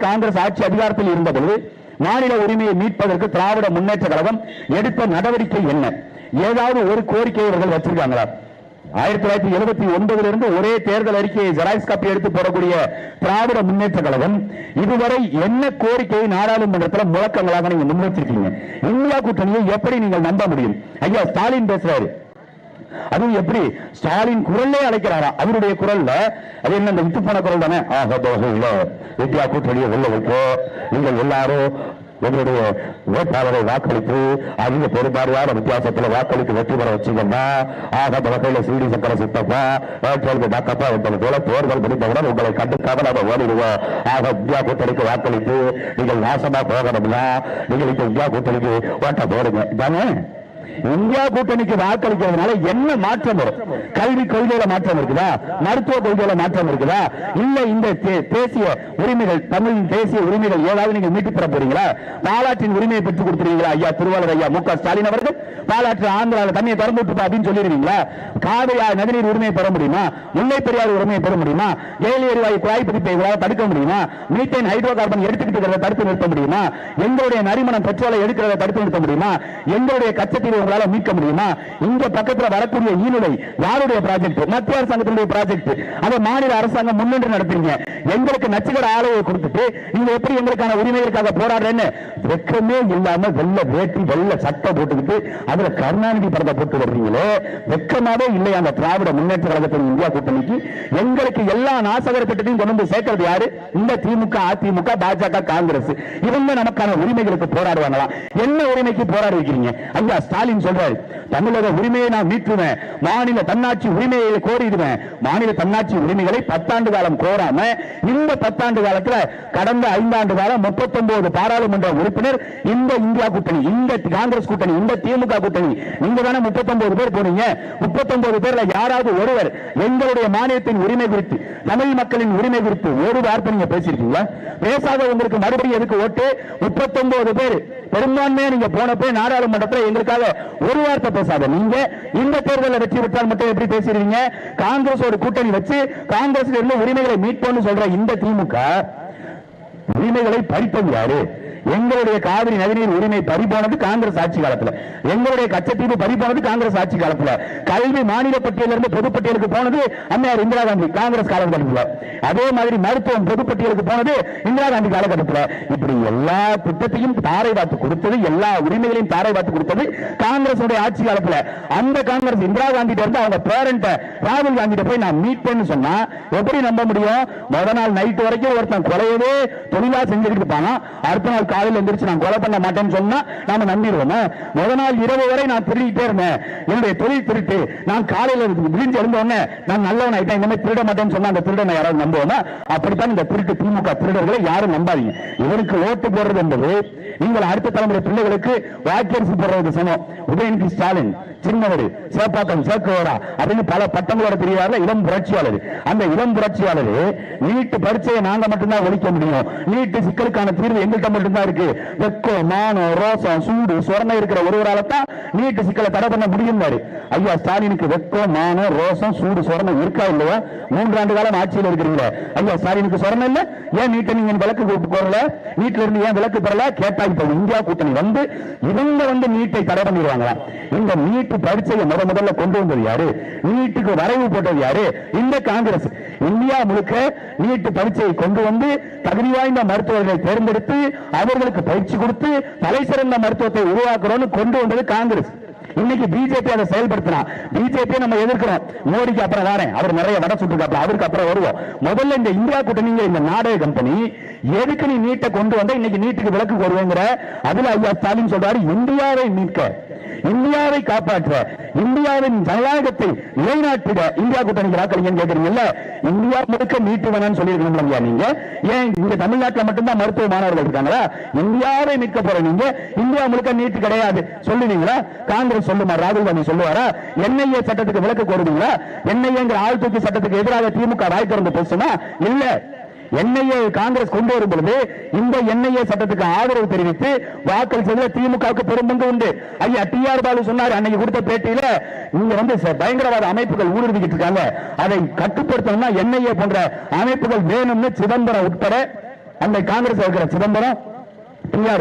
காங்கிரஸ் ஆட்சி அதிகாரத்தில் இருந்தபோது மாநில உரிமையை மீட்பதற்கு திராவிட முன்னேற்ற கழகம் எடுத்த நடவடிக்கை என்ன? ஏதாவது ஒரு கோரிக்கை இவர்கள் வச்சிருக்காங்களா? 1979 இருந்து ஒரே தேர்தல் அறிக்கையை ஜெராக்ஸ் காப்பி எடுத்து போடக்கூடிய திராவிட முன்னேற்ற கழகம் இதுவரை என்ன கோரிக்கையை நாடாளுமன்றத்தில் முழக்கங்களாக நீங்க முன்வைச்சிருக்கீங்க? இந்தியா கூட்டணியை எப்படி நீங்கள் நம்ப முடியும்? ஐயா ஸ்டாலின் பேசுறாரு, அதுவும் எப்படி ஸ்டாலின் குரல்லே அழைக்கிறாரா? அவருடைய குரல்ல அது என்ன இந்த விட்டு போன குரல் தானே? இந்தியா கூட்டணியை வெல்ல வைக்க நீங்கள் எல்லாரும் எங்களுடைய வேட்பாளரை வாக்களித்து அதிக பெரும்பாலான வித்தியாசத்தில் வாக்களித்து வெற்றி பெற வச்சீங்கன்னா வகையில சிடி சக்கர சித்தப்பா டாக்கப்பா என்பது போல தேர்தல் முடிந்தவுடன் உங்களை கண்டுக்காம நாம ஓடிடுவோம். இந்தியா கூட்டணிக்கு வாக்களித்து நீங்கள் நாசமா போகணும்னா நீங்கள் இந்த இந்தியா கூட்டணிக்கு ஓட்ட போடுங்க தானே. இந்தியா கூட்டணிக்கு வாக்களிக்கிறதுனால என்ன மாற்றம் வரும்? கல்வி கொள்கையில மாற்றம் இருக்குதா? மருத்துவ கொள்கையில மாற்றம் இருக்குதா? இல்ல இந்த தேசிய உரிமைகள், தமிழின் தேசிய உரிமைகள் ஏதாவது நீங்க மீட்டு பெற போறீங்களா? பாலாற்றின் உரிமையை பெற்றுக் கொடுத்துருவீங்களா? ஐயா திருவாளர் ஐயா மு க ஸ்டாலின் அவர்கள் பாலாற்று ஆந்திராவில் தண்ணியை திறந்து விட்டு அப்படின்னு சொல்லிடுவீங்களா? காவிரி நதிநீர் உரிமையை பெற முடியுமா? முல்லை பெரியார் உரிமையை பெற முடியுமா? ஏழு எரிவாயு குழாய் பிடிப்பை தடுக்க முடியுமா? மீத்தேன் ஹைட்ரோ கார்பன் எடுத்துக்கிட்டு தடுத்து நிறுத்த முடியுமா? எங்களுடைய நரிமணம் பெட்ரோலை எடுக்கிறத தடுத்து நிறுத்த முடியுமா? எங்களுடைய கச்சத்தீவு உங்களால மீட்க முடியுமா? இங்க பக்கத்தில் வரக்கூடிய ஈனுலை யாருடைய ப்ராஜெக்ட்? மத்திய அரசாங்கத்தினுடைய ப்ராஜெக்ட். அதை மாநில அரசாங்கம் முன்னின்று நடத்துறீங்க. எங்களுக்கு நச்சுக்கட ஆலையை கொடுத்துட்டு நீங்க எப்படி எங்களுக்கான உரிமைகளுக்காக போராடுறேன்னு வெக்கமே இல்லாம வெள்ள வேட்டி வெள்ள சட்டை போட்டுக்கிட்டு அதுல கருணாநிதி படத்தை போட்டு வர்றீங்களே, வெக்கமாவே இல்லை அந்த திராவிட முன்னேற்ற கழகத்தின் இந்தியா கூட்டணிக்கு? எங்களுக்கு எல்லா நாசகர திட்டத்தையும் கொண்டு வந்து சேர்க்கிறது யாரு? இந்த திமுக, அதிமுக, பாஜக, காங்கிரஸ். இவங்க நமக்கான உரிமைகளுக்கு போராடுவாங்களா? என்ன உரிமைக்கு போராடி இருக்கிறீங்க? ஐயா ஸ்டாலின் சொல்றாரு, தமிழக உரிமையை நான் மீட்டுவேன், மாநில தன்னாட்சி உரிமையை கோரிடுவேன். மாநில தன்னாட்சி உரிமைகளை 10 ஆண்டு காலம் கோராம இந்த 10 ஆண்டு காலத்தில் கடந்த 5 ஆண்டு காலம் 39 பாராளுமன்ற உறுப்பினர் இந்த இந்தியா கூட்டணி, இந்த காங்கிரஸ் கூட்டணி, இந்த திமுக கூட்டணி, நீங்க தானே 39 பேர் போனீங்க. 39 பேர்ல யாராவது ஒருவர் எங்களுடைய மாநிலத்தின் உரிமை குறித்து, தமிழ் மக்களின் உரிமை குறித்து ஒரு வார்த்தை நீங்க பேசியிருக்கீங்களா? பேசாத உங்களுக்கு மறுபடியும் எதுக்கு ஓட்டு? 39 பேர் பெரும்பான்மையா நீங்க போனப்போ நாடாளுமன்றத்தில் எங்களுக்காக ஒரு வார்த்தை பேசாத நீங்க இந்த தேர்தலில் வெற்றி பெற்றால் மட்டும் எப்படி பேசுறீங்க? காங்கிரஸோட கூட்டணி வச்சு காங்கிரஸ் உரிமைகளை மீட்போம்னு சொல்ற இந்த திமுக உரிமைகளை பறிப்பது யாரு? எங்களுடைய காவிரி நதிநீர் உரிமை பறிபோனது காங்கிரஸ் ஆட்சி காலத்தில், எங்களுடைய கச்சத்தீவு பறிபோனது காங்கிரஸ் ஆட்சி காலத்தில், கல்வி மாநில பட்டியலிருந்து பொதுப்பட்டியலுக்கு போனது அம்மையார் இந்திரா காந்தி காங்கிரஸ் காலகட்டத்தில், அதே மாதிரி மருத்துவம் பொதுப்பட்டியலுக்கு போனது இந்திரா காந்தி காலகட்டத்தில். இப்படி எல்லா திட்டத்தையும் தாரை பார்த்து கொடுத்தது, எல்லா உரிமைகளையும் தாரை பார்த்து கொடுத்தது காங்கிரஸ் ஆட்சி காலத்தில். அந்த காங்கிரஸ் இந்திரா காந்தி இருந்து அவங்க பேரண்ட் ராகுல் காந்தி போய் நான் மீட்பேன்னு சொன்னா எப்படி நம்ப முடியும்? முதல் நாள் நைட் வரைக்கும் ஒருத்தன் கொலையவே தொழிலா செஞ்சுக்கிட்டு இருப்பாங்க, அடுத்த நாள் காலையில் எந்திரிச்சு நான் கொலை பண்ண மாட்டேன்னு சொன்னா நாம நம்பிடுவோமா? முதல் நாள் இரவு வரை நான் திருடிட்டே இருந்தேன், என்னுடைய தொழில் திருட்டு, நான் காலையில் விழிஞ்சு எழுந்த உடனே நான் நல்லவன் ஆயிட்டேன், இந்த மாதிரி திருட மாட்டேன்னு சொன்னா அந்த திருடனை யாராவது நம்புவோமா? அப்படித்தான் இந்த திருட்டு திமுக திருடர்களை யாரும் நம்பாதீங்க. இவருக்கு ஓட்டு போடுறது என்பது நீங்கள் அடுத்த தலைமுறை பிள்ளைகளுக்கு வாக்கரிசி போடுறது சமம். உதயநிதி ஸ்டாலின் சின்னவர், சேப்பாக்கம் சேக்குவரா அப்படின்னு பல பட்டங்களோட தெரியாத இளம் புரட்சியாளர். அந்த இளம் புரட்சியாளர் நீட்டு பரீட்சையை நாங்க மட்டும்தான் ஒழிக்க முடியும், நீட்டு சிக்கலுக்கான தீர்வு எங்கள்கிட்ட மட்டும்தான் இருக்கு, வெக்கம் மானம் ரோசம் சூடு சொரணை இருக்கிற ஒருவரால தான் நீட்டு சிக்கலை தடை பண்ண முடியும். ஐயா ஸ்டாலினுக்கு வெக்கம் மானம் ரோசம் சூடு சொரணை இருக்கா இல்லையா? 3 ஆண்டு காலம் ஆட்சியில் இருக்கிறீங்க. ஐயா ஸ்டாலினுக்கு சொரணை இல்ல? ஏன் நீட்டை நீங்க விலக்கு போடல? நீட்ல இருந்து ஏன் விலக்கு பெறல கேட்டா இப்ப இந்தியா கூட்டணி வந்து இவங்க வந்து நீட்டை தடை பண்ணிடுவாங்களா? இந்த நீட்டு பரீட்சையை முதல்ல கொண்டு வந்தது யாரு? நீட்டுக்கு வரைவு போட்டது யாரு? இந்த காங்கிரஸ். இந்தியா முழுக்க நீட்டு பரீட்சையை கொண்டு வந்து தகுதி வாய்ந்த மருத்துவர்களை தேர்ந்தெடுத்து அவர்களுக்கு பயிற்சி கொடுத்து தலை சிறந்த மருத்துவத்தை உருவாக்குறோம்னு கொண்டு வந்தது காங்கிரஸ். இன்னைக்கு பிஜேபி அதை செயல்படுத்தினா, பிஜேபி நம்ம எதிர்க்கிறோம். மோடிக்கு அப்புறம் வரேன், அவர் நிறைய வட சுட்டுக்காப்ல, அவருக்கு அப்புறம் வருவோம். முதல்ல இந்த இந்தியா கூட்டணி இந்த நாடக கம்பெனி எதுக்கு நீ நீட்டை கொண்டு வந்த? இன்னைக்கு நீட்டுக்கு விலக்கு வருவேங்கிற. அதுல ஐயா ஸ்டாலின் சொல்றாரு, இந்தியாவை மீட்க, இந்தியாவை காப்பாற்ற, இந்தியாவின் ஜனநாயகத்தை நிலைநாட்டிட இந்தியா கூட்டணிக்கு வாக்களிங்கன்னு கேட்கறீங்கல்ல. இந்தியா முழுக்க நீட்டு வேணான்னு சொல்லியிருக்கீங்க நீங்க. ஏன் இங்க தமிழ்நாட்டில் மட்டும்தான் மருத்துவ மாணவர்கள் இருக்காங்களா? இந்தியாவை மீட்க போற நீங்க இந்தியா முழுக்க நீட்டு கிடையாது சொல்லுவீங்களா? காங்கிரஸ் சொல்லுமா? ராகுல் காந்தி சொல்லுவாரா? என்ஐஏ சட்டத்துக்கு விலக்கு கோருவீங்களா? என்ஐஏங்கிற ஆள் தூக்கி சட்டத்துக்கு எதிராக திமுக வாய் திறந்து பேசுமா? இல்ல. என்ஐஏ காங்கிரஸ் கொண்டு வரும் பொழுது இந்த என்ஐஏ சட்டத்துக்கு ஆதரவு தெரிவித்து வாக்களிச்சதுல திமுகவுக்கு பெரும்பங்கு உண்டு. ஐயா டிஆர் பாலு சொன்னார் அன்னைக்கு கொடுத்த பேட்டியில, நீங்க வந்து பயங்கரவாத அமைப்புகள் ஊடுருவிக்கிட்டு இருக்காங்க, அதை கட்டுப்படுத்தணும்னா என்ஐஏ போன்ற அமைப்புகள் வேணும்னு சிதம்பரம் உட்பட அந்த காங்கிரஸ் இருக்கிற சிதம்பரம்,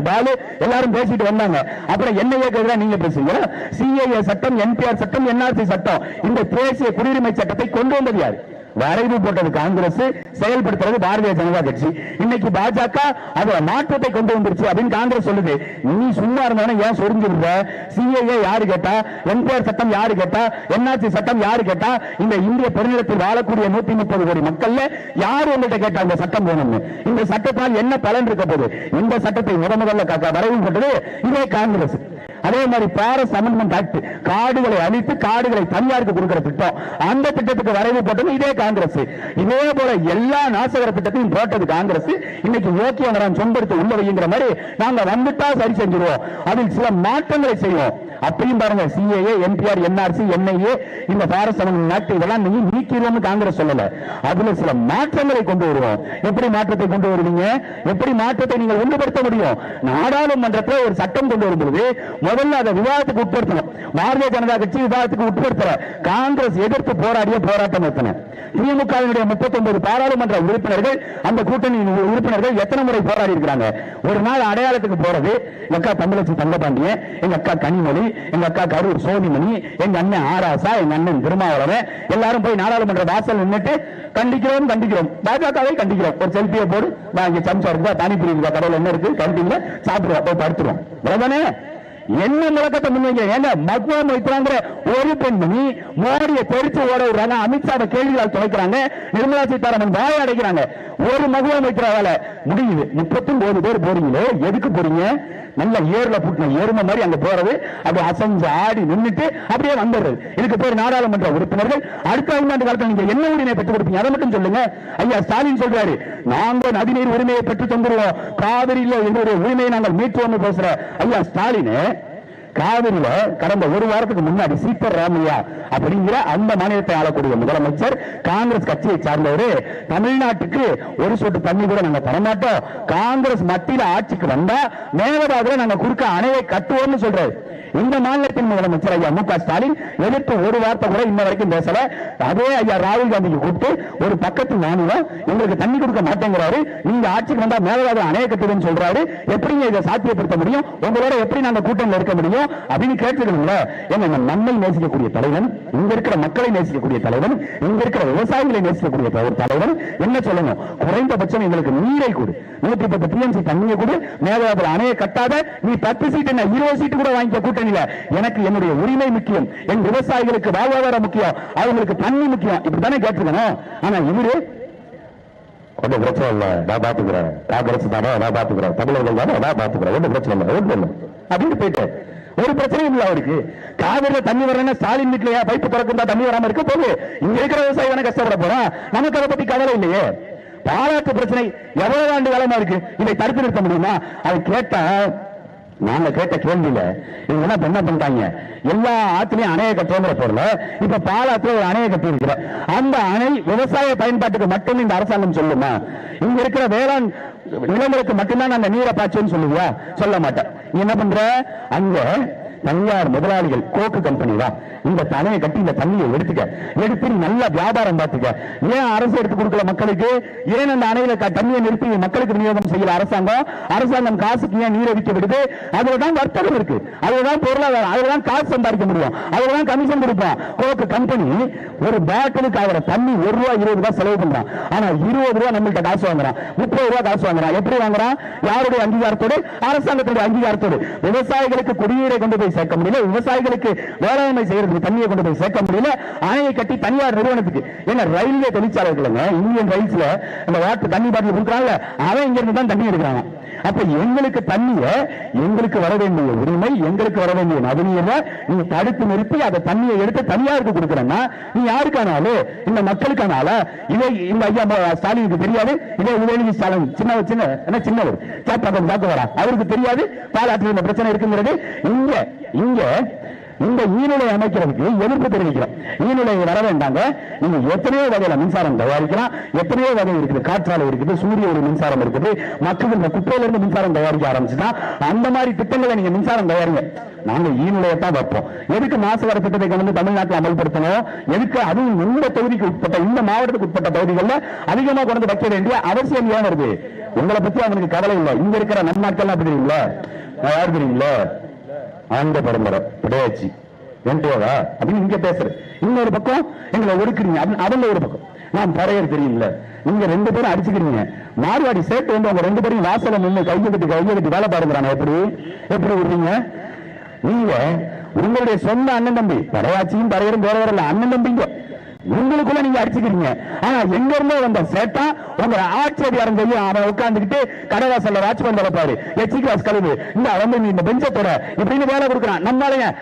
பாலு எல்லாரும் பேசிட்டு வந்தாங்க. அப்புறம் என்ஐஏ நீங்க பேசுங்க. சிஏஏ சட்டம், என்பிஆர் சட்டம், என்ஆர்சி சட்டம், இந்த தேசிய குடியுரிமை சட்டத்தை கொண்டு வந்தது யாரு? வரைவு போட்டது காங்கிரஸ், செயல்படுத்துறது பாரதிய ஜனதா கட்சி. இன்னைக்கு பாஜக அதுல மாற்றத்தை கொண்டு வந்துருச்சு அப்படின்னு காங்கிரஸ் சொல்லுது. நீ சும்மா இருந்தானே ஏன் சொரிஞ்சிருந்த? சிஏஏ யாரு கேட்டா? என்பிஆர் சட்டம் யாரு கேட்டா? என்ஆர்சி சட்டம் யாரு கேட்டா? இந்த இந்திய பெருநிலத்தில் வாழக்கூடிய 130 கோடி மக்கள்ல யாரு உங்கள்கிட்ட கேட்டா இந்த சட்டம் வேணும்னு? இந்த சட்டத்தால் என்ன பலன் இருக்க போகுது? இந்த சட்டத்தை முதல்ல வரைவு போட்டது இதே காங்கிரஸ். அதே மாதிரி பாரஸ் அமெண்ட்மெண்ட் ஆக்ட், காடுகளை அழித்து காடுகளை தனியாருக்கு கொடுக்கிற திட்டம், அந்த திட்டத்துக்கு வரைவு போட்டது இதே காங்கிரஸ். இதே போல எல்லா நாசகர திட்டத்தையும் போட்டது காங்கிரஸ். இன்னைக்கு ஓகே சொந்தெடுத்து உள்ள வைங்கிற மாதிரி நாங்க வந்துட்டா சரி செஞ்சிருவோம், அதில் சில மாற்றங்களை செய்வோம் அப்படியும் பாருங்க. சிஏஏ, என்பிஆர், என்ஆர்சி, என்ஐஏ, இந்த பாரஸ் அமெண்ட்மெண்ட் ஆக்ட் இதெல்லாம் நீங்க நீக்கிடுவோம்னு காங்கிரஸ் சொல்லல. அதுல சில மாற்றங்களை கொண்டு வருவோம். எப்படி மாற்றத்தை கொண்டு வருவீங்க? எப்படி மாற்றத்தை நீங்கள் ஒன்றுபடுத்த முடியும்? நாடாளுமன்றத்தில் ஒரு சட்டம் கொண்டு வரும்போது முதல்ல அதை விவாதத்துக்கு உட்படுத்தணும். பாரதிய ஜனதா கட்சி விவாதத்துக்கு உட்படுத்தல, காங்கிரஸ் எதிர்த்து போராடிய போராட்டம் எத்தனை? திமுகவினுடைய 39 பாராளுமன்ற உறுப்பினர்கள், அந்த கூட்டணி உறுப்பினர்கள் எத்தனை முறை போராடி இருக்கிறாங்க? ஒரு நாள் அடையாளத்துக்கு போறது, எங்க அக்கா தமிழச்சி தங்கபாண்டியன், எங்க அக்கா கனிமொழி, எங்க அக்கா கரூர் சோனிமணி, எங்க அண்ணன் ஆராசா, எங்க அண்ணன் திருமாவளவன் எல்லாரும் போய் நாடாளுமன்ற வாசல் நின்றுட்டு கண்டிக்கிறோம் கண்டிக்கிறோம், பாஜகவை கண்டிக்கிறோம். ஒரு செல்பியை போடு, இங்க சம்சா இருக்கா, தானிபுரி இருக்கா, கடையில் என்ன இருக்கு, கண்டிங்களா சாப்பிடுவோம், போய் படுத்துருவோம். அவ்வளவுதானே? என்ன முழக்கத்தை முன்வைங்க? ஏங்க மக்வா மைத்ராங்கிற ஒரு பெண்மணி மோடியை தெரிச்சு ஓட விடுறாங்க, அமித்ஷாவை கேள்வியால் துளைக்கிறாங்க, நிர்மலா சீதாராமன் வாய அடைக்கிறாங்க. ஒரு மக்வா மைத்ராவால முடியுது. 39 பேர் போறீங்களே, எதுக்கு போறீங்க? நல்ல ஏர்ல புட்டின எருமை மாதிரி அங்க போறது, அப்படி அசைஞ்சு ஆடி நின்றுட்டு அப்படியே வந்துடுறது. இதுக்கு பேர் நாடாளுமன்ற உறுப்பினர்கள். அடுத்த 5 ஆண்டு காலத்தில் நீங்க என்ன உரிமையை பெற்றுக் கொடுப்பீங்க? அதை மட்டும் சொல்லுங்க. ஐயா ஸ்டாலின் சொல்றாரு, நாங்க நதிநீர் உரிமையை பெற்று தந்துருவோம், காவிரியில எங்களுடைய உரிமையை நாங்கள் மீட்டுவோம் பேசுற ஐயா ஸ்டாலின், காவிரியில கடந்த ஒரு வாரத்துக்கு முன்னாடி சீத்தர் ராமையா அப்படிங்கிற அந்த மாநிலத்தை ஆளக்கூடிய முதலமைச்சர், காங்கிரஸ் கட்சியை சார்ந்தவர், தமிழ்நாட்டுக்கு ஒரு சொட்டு தண்ணி கூட நாங்க தரமாட்டோம், காங்கிரஸ் மத்தியில ஆட்சிக்கு வந்தா மேகதாதுல நாங்க குறுக்க அணையை கட்டுவோம்னு சொல்றாரு. இந்த மாநிலத்தின் முதலமைச்சர் ஐயா மு க ஸ்டாலின் எதிர்த்து ஒரு வார்த்தை கூட இன்ன வரைக்கும் பேசல. அதே ஐயா ராகுல் காந்திக்கு கூப்பிட்டு ஒரு பக்கத்து மாநிலம் எங்களுக்கு தண்ணி கொடுக்க மாட்டேங்கிறாரு, நீங்க ஆட்சிக்கு வந்தா மேகதாது அணையை கட்டுதுன்னு சொல்றாரு, எப்படிங்க இதை சாத்தியப்படுத்த முடியும்? உங்களோட எப்படி நாங்க கூட்டணியில் இருக்க முடியும் அப்படின்னு கேட்டுக்கிறீங்களா? ஏன்னா நம்மை நேசிக்கக்கூடிய தலைவன், இங்க இருக்கிற மக்களை நேசிக்கக்கூடிய தலைவன், இங்க இருக்கிற விவசாயிகளை நேசிக்கக்கூடிய தலைவன் என்ன சொல்லணும்? குறைந்தபட்சம் எங்களுக்கு நீரை கொடு, 110 டிஎம்சி தண்ணியை கொடு, மேகதாது அணையை கட்டாத, நீ 10 சீட் என்ன 20 சீட்டு கூட வாங்கிக்க கூட்டணியில. எனக்கு என்னுடைய உரிமை முக்கியம், என் விவசாயிகளுக்கு வாழ்வாதாரம் முக்கியம், அவங்களுக்கு தண்ணி முக்கியம், இப்படித்தானே கேட்டுக்கணும். ஆனா இவரு ஒன்றும் பிரச்சனை இல்லை, நான் பாத்துக்கிறேன், காங்கிரஸ் தானே நான் பாத்துக்கிறேன், தமிழர்கள் தானே நான் பாத்துக்கிறேன், ஒன்றும் பிரச்சனை இல்லை, ஒன்றும் இல்லை அப்படின்னு போயிட்டு ஒரு பிரச்சனையும் இல்லை அவருக்கு. காவிரியில தண்ணி வரலன்னா ஸ்டாலின் வீட்லயா பைப்பு திறக்கும் தான் தண்ணி வராம இருக்க போது? இங்க இருக்கிற விவசாயி தானே கஷ்டப்பட போறான், நமக்கு அதை பத்தி கவலை இல்லையே. பாலாற்று பிரச்சனை எவ்வளவு ஆண்டு காலமா இருக்கு, இதை தடுத்து நிறுத்த முடியுமா? அதை கேட்டா நாங்க கேட்ட கேள்வியில இவங்க என்ன பண்ணிட்டாங்க, எல்லா ஆத்திலையும் அணையை கட்டுற பொருள் இப்ப பாலாத்துல ஒரு அணையை கட்டி இருக்கிற, அந்த அணை விவசாய பயன்பாட்டுக்கு மட்டும் இந்த அரசாங்கம் சொல்லுமா? இங்க இருக்கிற வேளாண் நிலங்களுக்கு மட்டும்தான் அந்த நீரை பாய்ச்சுன்னு சொல்லுவியா? சொல்ல மாட்டேன். நீ என்ன பண்ற? அங்க தனியார் முதலாளிகள், கோக்கு கம்பெனி தான் இந்த தண்ணியை கட்டி இந்த தண்ணியை எடுத்து நல்ல வியாபாரம் பார்த்துக்க. ஏன் அரசு எடுத்து கொடுக்கல மக்களுக்கு? ஏன் அந்த அணையில தண்ணியை நிறுத்தி மக்களுக்கு விநியோகம் செய்யல அரசாங்கம் காசுக்கு ஏன் நீரை விற்க விடுது? அதுலதான் வர்த்தகம் இருக்கு, அதுலதான் பொருளாதாரம், அதுலதான் காசு சம்பாதிக்க முடியும், அதுலதான் கமிஷன் கொடுப்போம். கோக்கு கம்பெனி ஒரு பாட்டிலுக்கு ஆகிற தண்ணி ₹1 ₹20 செலவு பண்றான், ஆனா ₹20 நம்மள்கிட்ட காசு வாங்குறான், ₹30 காசு வாங்குறான். எப்படி வாங்குறான்? யாருடைய அங்கீகாரத்தோடு? அரசாங்கத்துடைய அங்கீகாரத்தோடு. விவசாயிகளுக்கு குடிநீரை கொண்டு போய் சேர்க்க முடியல, விவசாயிகளுக்கு வேளாண்மை செய்யறதுக்கு தண்ணியை கொண்டு போய் சேர்க்க முடியல, அணையை கட்டி தனியார் நிறுவனத்துக்கு. ஏன்னா ரயில்வே தொழிற்சாலைகள் இந்தியன் ரயில்ஸ்ல அந்த வாட்டர் தண்ணி பாட்டில் கொடுக்குறாங்க, அவன் இங்க இருந்து தான் தண்ணி எடுக்கிறாங்க. அப்ப எங்களுக்கு தண்ணியை, எங்களுக்கு வர வேண்டிய உரிமை, எங்களுக்கு வர வேண்டிய நதிநீரை நீ தடுத்து நிறுத்தி அதை தண்ணியை எடுத்து தனியாருக்கு கொடுக்கிறன்னா நீ யாருக்கானாலு? இந்த மக்களுக்கானால? இதை இந்த ஐயா ஸ்டாலினுக்கு தெரியாது, இதே உதயநிதி ஸ்டாலின் சின்னவர் சாக்கு வரா, அவருக்கு தெரியாது பாலாற்றில் இந்த பிரச்சனை இருக்குங்கிறது. இங்க இந்த ஈநிலை அமைக்கிறதுக்கு எதிர்ப்பு தெரிவிக்கிறோம். ஈநிலை வர வேண்டாங்க. நீங்க எத்தனையோ வகையில மின்சாரம் தயாரிக்கலாம். எத்தனையோ வகை இருக்குது. காற்றாலை இருக்குது, சூரிய ஒளி மின்சாரம் இருக்குது. மக்கள் இந்த குப்பையில இருந்து மின்சாரம் தயாரிக்க ஆரம்பிச்சுட்டா அந்த மாதிரி திட்டங்களை நீங்க மின்சாரம் தயாரிங்க. நாங்க ஈநிலையத்தான் வைப்போம். எதுக்கு மாசுவார திட்டத்தை கொண்டு தமிழ்நாட்டில் அமல்படுத்தணும்? எதுக்கு அதுவும் இந்த தொகுதிக்கு உட்பட்ட, இந்த மாவட்டத்துக்கு உட்பட்ட பகுதிகளில் அதிகமா கொண்டு வைக்க வேண்டிய அவசியம் ஏன் வருது? உங்களை பத்தி அவனுக்கு கவலை இல்லை. இங்க இருக்கிற நன்மாக்கள் அப்படி தெரியுங்களா? யாரு தெரியுங்களா? ஆண்ட பரம்பரை கிடையாச்சு வெண்டோவா அப்படின்னு இங்க பேசுற. இன்னொரு பக்கம் எங்களை ஒடுக்குறீங்க. அவங்க ஒரு பக்கம் நான் பறையர் தெரியுங்களா? நீங்க ரெண்டு பேரும் அடிச்சுக்கிறீங்க. மார்வாடி சேர்த்து வந்து அவங்க ரெண்டு பேரும் வாசல நின்று கையை கட்டி வேலை பாருங்கிறாங்க. எப்படி விடுறீங்க? நீங்க உங்களுடைய சொந்த அண்ணன் தம்பி, படையாச்சியும் பறையரும் வேற வேற அண்ணன் தம்பிங்க, உங்களுக்குள்ள நீங்க அடிச்சுக்கிறீங்க. ஆனா எங்க இருந்தோ வந்த சேட்டா உங்க ஆட்சியதிகாரம் செய்யும். அவன் உட்கார்ந்துக்கிட்டு கடவாசல்ல வாட்ச்மேன் பாரு, எச்சி கிளாஸ் கழுவு, இந்த வந்து நீ இந்த பெஞ்ச போற இப்படின்னு வேலை கொடுக்குறான். நம்மளால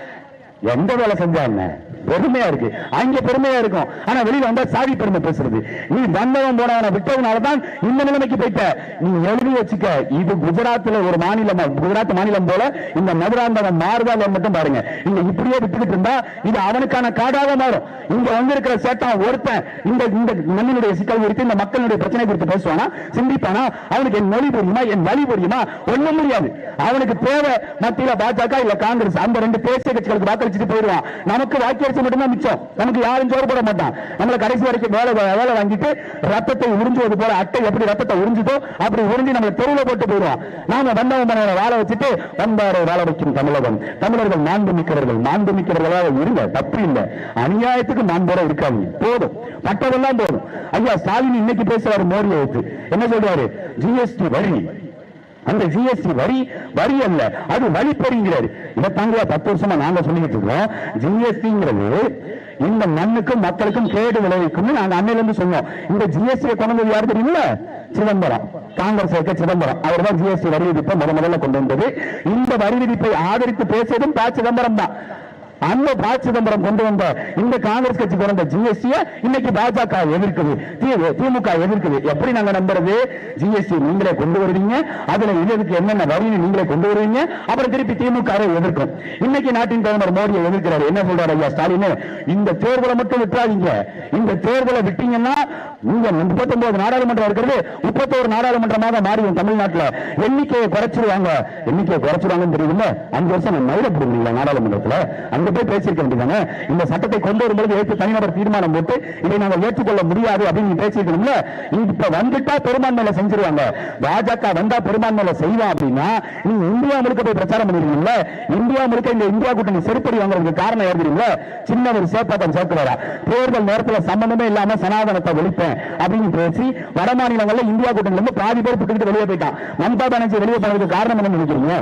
எந்த வேலை செஞ்சா என்ன? பெருமையா இருக்கு. அங்க பெருமையா இருக்கும். ஆனா வெளியில வந்தா சாதி பெருமை பேசுறது. நீ வந்தவன் போனவனை விட்டதுனாலதான் இந்த நிலைமைக்கு போயிட்ட. நீ எழுதி வச்சுக்க, இது குஜராத்ல ஒரு மாநிலம், குஜராத் மாநிலம் போல இந்த மதுராந்தகம் மாறுதா மட்டும் பாருங்க. நீங்க இப்படியே விட்டுக்கிட்டு இருந்தா இது அவனுக்கான காடாக மாறும். இங்க வந்திருக்கிற சேட்டம் ஒருத்தன் இந்த மண்ணினுடைய சிக்கல் குறித்து, இந்த மக்களுடைய பிரச்சனை குறித்து பேசுவானா, சிந்திப்பானா? அவனுக்கு என் மொழி புரியுமா, என் வழி புரியுமா? ஒண்ணும் முடியாது. அவனுக்கு தேவை மத்தியில பாஜக இல்ல காங்கிரஸ், அந்த ரெண்டு தேசிய கட்சிகளுக்கு வாக்களிச்சுட்டு போயிடுவான். நமக்கு வாக்கிய மட்டும்தான் மிச்சம். நமக்கு யாரும் சோறு போட மாட்டான். நம்மள கடைசி வரைக்கும் வேலை வாங்கிட்டு ரத்தத்தை உறிஞ்சுவது போல அட்டை எப்படி ரத்தத்தை உறிஞ்சுதோ அப்படி உறிஞ்சி நம்ம தெருவில் போட்டு போயிடுவோம். நாம வந்தவன் வாழை வச்சுட்டு வந்தாரை வாழ வைக்கும் தமிழகம். தமிழர்கள் மாண்புமிக்கவர்களாக இருங்க, தப்பு இல்லை. அநியாயத்துக்கு மாண்போட இருக்காங்க. போதும், பட்டதெல்லாம் போதும். ஐயா ஸ்டாலின் இன்னைக்கு பேசுறாரு மோடியை வைத்து. என்ன சொல்றாரு? ஜிஎஸ்டி வரி, அந்த ஜிஎஸ்டி வரி அல்ல, அது வழிப்பறிங்கிறாரு. இதை தாங்க 10 வருஷமா நாங்க சொல்லிட்டு இருக்கோம். ஜிஎஸ்டிங்கிறது இந்த மண்ணுக்கும் மக்களுக்கும் கேடு விளைவிக்கும். நாங்க அன்னையில இருந்து சொன்னோம். இந்த ஜிஎஸ்டி கொண்டு யாரு தெரியுமில்ல? சிதம்பரம், காங்கிரஸ் சிதம்பரம். அவர் தான் ஜிஎஸ்டி வரி விதிப்பை முதல்ல கொண்டு வந்தது. இந்த வரி விதிப்பை ஆதரித்து பேசியதும் சிதம்பரம் தான். அந்த சிதம்பரம் கொண்டு வந்த இந்த காங்கிரஸ் கட்சி கொண்டு வந்த ஜிஎஸ்டியை இன்னைக்கு பாஜக எதிர்க்குது, திமுக எதிர்க்குது. எப்படி நாங்க நம்புறது? ஜிஎஸ்டி நீங்களே கொண்டு வருவீங்க, அதுல இதுக்கு என்னென்ன வரின்னு நீங்களே கொண்டு வருவீங்க, அப்புறம் திருப்பி திமுக எதிர்க்கும். இன்னைக்கு நாட்டின் பிரதமர் மோடியை எதிர்க்கிறார். என்ன சொல்றாரு ஐயா ஸ்டாலின்? இந்த தேர்தலை மட்டும் விட்டுறாதீங்க. இந்த தேர்தலை விட்டீங்கன்னா நீங்க 39 நாடாளுமன்றம் இருக்கிறது 31 நாடாளுமன்றமாக மாறியும். தமிழ்நாட்டில் எண்ணிக்கையை குறைச்சிருவாங்க. எண்ணிக்கையை குறைச்சிருவாங்கன்னு தெரியுதுல்ல? 5 வருஷம் மயில போடுவீங்களா நாடாளுமன்றத்தில்? அங்க போய் பேசியிருக்க வேண்டியதானே? இந்த சட்டத்தை கொண்டு வரும்போது ஏற்று தனிநபர் தீர்மானம் போட்டு இதை நாங்கள் ஏற்றுக்கொள்ள முடியாது அப்படின்னு பேசியிருக்கணும்ல. இப்ப வந்துட்டா பெரும்பான்மையில செஞ்சிருவாங்க. பாஜக வந்தா பெரும்பான்மையில செய்வான் அப்படின்னா நீங்க இந்தியா முழுக்க போய் பிரச்சாரம் பண்ணிருக்கீங்கல்ல. இந்தியா முழுக்க இந்த இந்தியா கூட்டணி செருப்படி வாங்குறதுக்கு காரணம் எழுதுறீங்களா? சின்ன ஒரு சேப்பாட்டம் சேர்க்கிறாரா? தேர்தல் நேரத்தில் சம்பந்தமே இல்லாம சனாதனத்தை ஒழிப்பேன் அப்படின்னு பேசி வட மாநிலங்கள்ல இந்தியா கூட்டணியில இருந்து பாதி பேர் விட்டுக்கிட்டு வெளியே போயிட்டான். மம்தா பானர்ஜி வெளியே போனதுக்கு காரணம் என்ன நினைக்கிறீங்க?